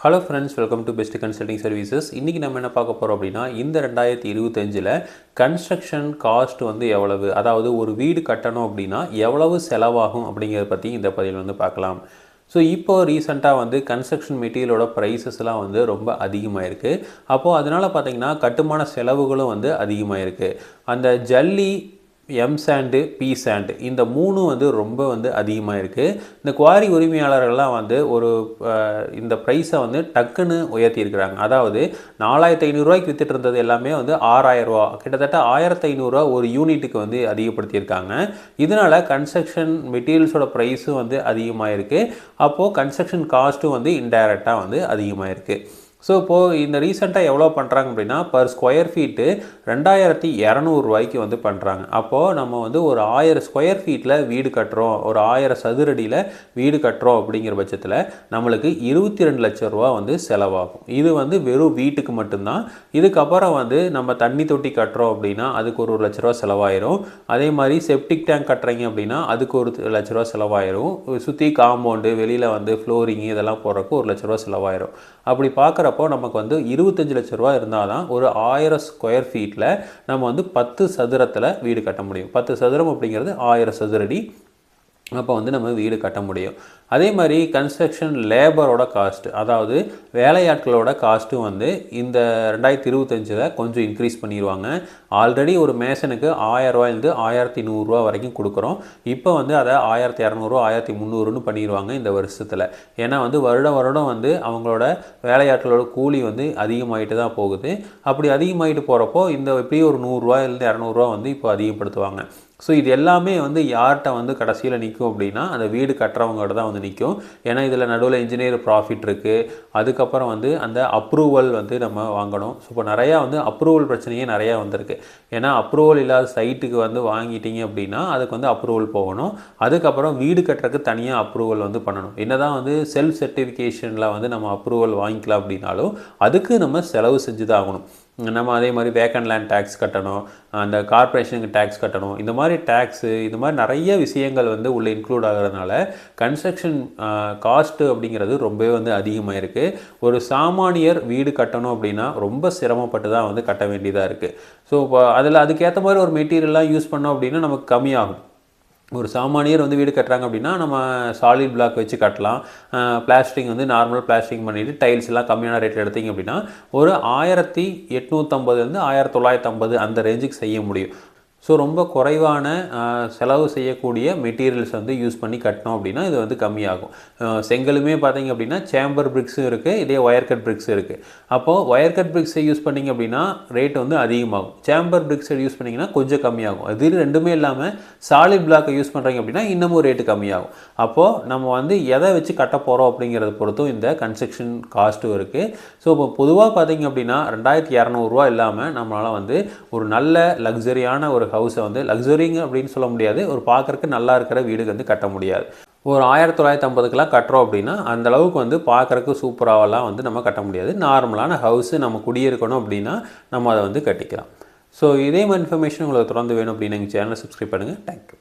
Hello friends, welcome to best consulting services. இன்றைக்கி நம்ம என்ன பார்க்க போகிறோம் அப்படின்னா, இந்த 2025 கன்ஸ்ட்ரக்ஷன் காஸ்ட் வந்து எவ்வளவு, அதாவது ஒரு வீடு கட்டணும் அப்படின்னா எவ்வளவு செலவாகும் அப்படிங்கிறத பற்றி இந்த பதிவில் வந்து பார்க்கலாம். ஸோ இப்போ ரீசெண்டாக வந்து கன்ஸ்ட்ரக்ஷன் மெட்டீரியலோட ப்ரைஸஸ்லாம் வந்து ரொம்ப அதிகமாக இருக்குது. அப்போது அதனால் பார்த்திங்கன்னா கட்டுமான செலவுகளும் வந்து அதிகமாக இருக்குது. அந்த ஜல்லி, எம் சாண்டு, பி சாண்டு இந்த மூணும் வந்து ரொம்ப வந்து அதிகமாக இருக்குது. இந்த குவாரி உரிமையாளர்கள்லாம் வந்து இந்த ப்ரைஸை வந்து டக்குன்னு உயர்த்தியிருக்கிறாங்க. அதாவது 4500 விற்றுட்டு இருந்தது எல்லாமே வந்து 6000 ரூபா, கிட்டத்தட்ட 1500 ஒரு யூனிட்டுக்கு வந்து அதிகப்படுத்தியிருக்காங்க. இதனால் கன்ஸ்ட்ரக்ஷன் மெட்டீரியல்ஸோட ப்ரைஸும் வந்து அதிகமாக இருக்குது. அப்போது கன்ஸ்ட்ரக்ஷன் காஸ்ட்டும் வந்து இன்டைரக்டாக வந்து அதிகமாக இருக்குது. ஸோ இப்போது இந்த ரீசெண்டாக எவ்வளோ பண்ணுறாங்க அப்படின்னா, பர் ஸ்கொயர் ஃபீட்டு 2200 வந்து பண்ணுறாங்க. அப்போது நம்ம வந்து ஒரு 1000 ஸ்கொயர் ஃபீட்டில் வீடு கட்டுறோம், ஒரு 1000 சதுரடியில் வீடு கட்டுறோம் அப்படிங்கிற பட்சத்தில் நம்மளுக்கு 22 லட்ச ரூபா வந்து செலவாகும். இது வந்து வெறும் வீட்டுக்கு மட்டும்தான். இதுக்கப்புறம் வந்து நம்ம தண்ணி தொட்டி கட்டுறோம் அப்படின்னா அதுக்கு ஒரு லட்ச ரூபா செலவாயிரும். அதே மாதிரி செப்டிக் டேங்க் கட்டுறீங்க அப்படின்னா அதுக்கு ஒரு லட்ச ரூபா செலவாயிரும். சுற்றி காம்பவுண்டு, வெளியில் வந்து ஃப்ளோரிங்கு இதெல்லாம் போடுறதுக்கு ஒரு லட்ச ரூபா செலவாயிரும். அப்படி பார்க்குறப்போ நமக்கு வந்து 25 லட்ச ரூபா இருந்தால் தான் ஒரு 1000 ஸ்கொயர் ஃபீட்டில் நம்ம வந்து 10 சதுரத்தில் வீடு கட்ட முடியும். 10 சதுரம் அப்படிங்கிறது 1000 சதுரடி. அப்போ வந்து நம்ம வீடு கட்ட முடியும். அதே மாதிரி கன்ஸ்ட்ரக்ஷன் லேபரோட காஸ்ட்டு, அதாவது வேலையாட்களோட காஸ்ட்டும் வந்து இந்த 2025 கொஞ்சம் இன்க்ரீஸ் பண்ணிடுவாங்க. ஆல்ரெடி ஒரு மேசனுக்கு 1000 ரூபாயிலிருந்து 1100 வரைக்கும் கொடுக்குறோம். இப்போ வந்து அதை 1200 1300 பண்ணிடுவாங்க இந்த வருஷத்தில். ஏன்னா வந்து வருடம் வந்து அவங்களோட வேலையாட்களோட கூலி வந்து அதிகமாகிட்டு தான் போகுது. அப்படி அதிகமாகிட்டு போகிறப்போ இந்த எப்படியும் ஒரு 100 ரூபாயிலிருந்து 200 வந்து இப்போ அதிகப்படுத்துவாங்க. ஸோ இது எல்லாமே வந்து யார்கிட்ட வந்து கடைசியில் நிற்கும் அப்படின்னா, அந்த வீடு கட்டுறவங்கள்ட்ட தான் வந்து நிற்கும். ஏன்னா இதில் நடுவில் இன்ஜினியர் ப்ராஃபிட் இருக்குது. அதுக்கப்புறம் வந்து அந்த அப்ரூவல் வந்து நம்ம வாங்கணும். ஸோ இப்போ நிறையா வந்து அப்ரூவல் பிரச்சனையே நிறையா வந்திருக்கு. ஏன்னா அப்ரூவல் இல்லாத சைட்டுக்கு வந்து வாங்கிட்டீங்க அப்படின்னா அதுக்கு வந்து அப்ரூவல் போகணும். அதுக்கப்புறம் வீடு கட்டுறதுக்கு தனியாக அப்ரூவல் வந்து பண்ணணும். என்ன தான் வந்து செல்ஃப் சர்டிஃபிகேஷனில் வந்து நம்ம அப்ரூவல் வாங்கிக்கலாம் அப்படின்னாலும் அதுக்கு நம்ம செலவு செஞ்சு தான் ஆகணும். நம்ம அதே மாதிரி வேக்கண்ட் லேண்ட் டேக்ஸ் கட்டணும், அந்த கார்பரேஷனுக்கு டேக்ஸ் கட்டணும். இந்த மாதிரி டேக்ஸு, இந்த மாதிரி நிறைய விஷயங்கள் வந்து உள்ளே இன்க்ளூட் ஆகிறதுனால கன்ஸ்ட்ரக்ஷன் காஸ்ட்டு அப்படிங்கிறது ரொம்பவே வந்து அதிகமாக இருக்குது. ஒரு சாமானியர் வீடு கட்டணும் அப்படின்னா ரொம்ப சிரமப்பட்டு தான் வந்து கட்ட வேண்டியதாக இருக்குது. ஸோ இப்போ அதுக்கேற்ற மாதிரி ஒரு மெட்டீரியல்லாம் யூஸ் பண்ணோம் அப்படின்னா நமக்கு கம்மியாகும். ஒரு சாமானியர் வந்து வீடு கட்டுறாங்க அப்படின்னா நம்ம சாலிட் பிளாக் வச்சு கட்டலாம். பிளாஸ்டிங் வந்து நார்மல் பிளாஸ்டிங் பண்ணிவிட்டு டைல்ஸ் எல்லாம் கம்மியான ரேட்டில் எடுத்திங்க அப்படின்னா ஒரு 1850 1950 அந்த ரேஞ்சுக்கு செய்ய முடியும். ஸோ ரொம்ப குறைவான செலவு செய்யக்கூடிய மெட்டீரியல்ஸ் வந்து யூஸ் பண்ணி கட்டினோம் அப்படின்னா இது வந்து கம்மியாகும். செங்கலுமே பார்த்திங்க அப்படின்னா சேம்பர் பிரிக்ஸும் இருக்குது, இதே ஒயர் கட் பிரிக்ஸும் இருக்குது. அப்போது ஒயர் கட் பிரிக்ஸை யூஸ் பண்ணிங்க அப்படின்னா ரேட் வந்து அதிகமாகும். சேம்பர் பிரிக்ஸை யூஸ் பண்ணிங்கன்னா கொஞ்சம் கம்மியாகும். இது ரெண்டுமே இல்லாமல் சாலிட் பிளாக்கை யூஸ் பண்ணுறீங்க அப்படின்னா இன்னமும் ரேட்டு கம்மியாகும். அப்போது நம்ம வந்து எதை வச்சு கட்ட போகிறோம் அப்படிங்கிறத பொறுத்தும் இந்த கன்ஸ்ட்ரக்ஷன் காஸ்ட்டும் இருக்குது. ஸோ இப்போ பொதுவாக பார்த்திங்க அப்படின்னா 2200 இல்லாமல் நம்மளால் வந்து ஒரு நல்ல லக்ஸரியான ஒரு ஹவுஸை வந்து லக்ஸரிங்க அப்படின்னு சொல்ல முடியாது, ஒரு பார்க்குறக்கு நல்லா இருக்கிற வீடு வந்து கட்ட முடியாது. ஒரு 1950 கட்டுறோம் அப்படின்னா அந்த அளவுக்கு வந்து பார்க்குறக்கு சூப்பராகலாம் வந்து நம்ம கட்ட முடியாது. நார்மலான ஹவுஸு நம்ம குடியிருக்கணும் அப்படின்னா நம்ம அதை வந்து கட்டிக்கலாம். ஸோ இதே மாதிரி இன்ஃபர்மேஷன் உங்களுக்கு தொடர்ந்து வேணும் அப்படின்னு எங்கள் சேனலை சப்ஸ்கிரைப் பண்ணுங்கள். தேங்க்யூ.